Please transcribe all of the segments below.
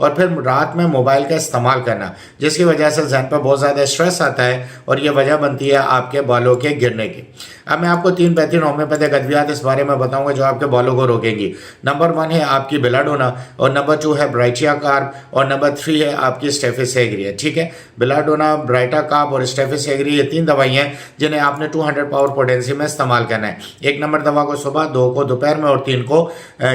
और फिर रात में मोबाइल का इस्तेमाल करना, जिसकी वजह से जहन पर बहुत ज़्यादा स्ट्रेस आता है और ये वजह बनती है आपके बालों के गिरने की। अब मैं आपको 3 बेहतरीन होम्योपैथिक अद्वियात इस बारे में बताऊंगा जो आपके बालों को रोकेंगी। नंबर 1 है आपकी बेलाडोना, और नंबर 2 है ब्राइटिया कार्ब, और नंबर 3 है आपकी स्टेफिस एग्री। ठीक है, बेलाडोना, ब्राइटा कार्ब और स्टेफिस एग्री, ये 3 दवाइयाँ हैं जिन्हें आपने 200 पावर पोटेंसी में इस्तेमाल करना है। 1 नंबर दवा को सुबह, 2 को दोपहर में और 3 को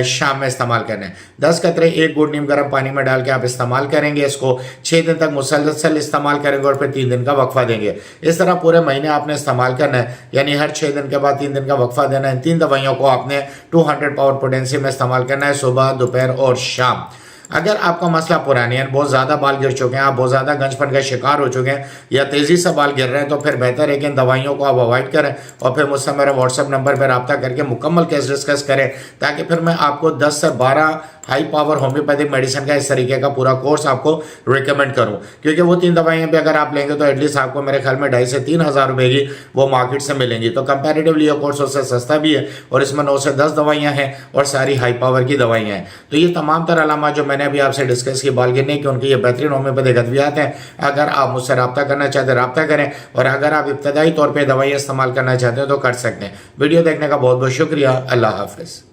शाम में इस्तेमाल करना है। 10 कतरे 1 गुड़ नीम गर्म पानी में डाल के आप इस्तेमाल करेंगे। इसको 6 दिन तक मुसलसल इस्तेमाल करेंगे और फिर 3 दिन का वक्फा देंगे। इस तरह पूरे महीने आपने इस्तेमाल करना है, यानी हर 6 दिन के बाद 3 दिन का वक्फा देना है। 3 दवाइयों को आपने 200 पावर पोटेंसी में इस्तेमाल करना है, सुबह, दोपहर और शाम। अगर आपका मसला पुरानी है, बहुत ज़्यादा बाल गिर चुके हैं, आप बहुत ज़्यादा गंजपन का शिकार हो चुके हैं या तेज़ी से बाल गिर रहे हैं, तो फिर बेहतर है कि इन दवाइयों को आप अवॉइड करें और फिर मुझसे मेरे व्हाट्सएप नंबर पर रब्ता करके मुकम्मल केस डिस्कस करें, ताकि फिर मैं आपको 10 से 12 हाई पावर होम्योपैथिक मेडिसिन का इस तरीके का पूरा कोर्स आपको रिकमेंड करूं। क्योंकि वो 3 दवाइयाँ भी अगर आप लेंगे तो एटलीस्ट आपको मेरे ख्याल में 2,500 से 3,000 रुपए की वो मार्केट से मिलेंगी। तो कंपैरेटिवली ये कोर्स उससे सस्ता भी है और इसमें 9 से 10 दवाइयाँ हैं और सारी हाई पावर की दवाइयाँ हैं। तो ये तमाम तरह अलामा जो मैंने अभी आपसे डिस्कस की बाल गिरने की, उनकी ये बेहतरीन होम्योपैथिक अद्वियात हैं। अगर आप मुझसे रब्ता करना चाहते हैं रब्ता करें, और अगर आप इब्तदाई तौर पर दवाइयाँ इस्तेमाल करना चाहते हैं तो कर सकते हैं। वीडियो देखने का बहुत बहुत शुक्रिया। अल्लाह हाफिज़।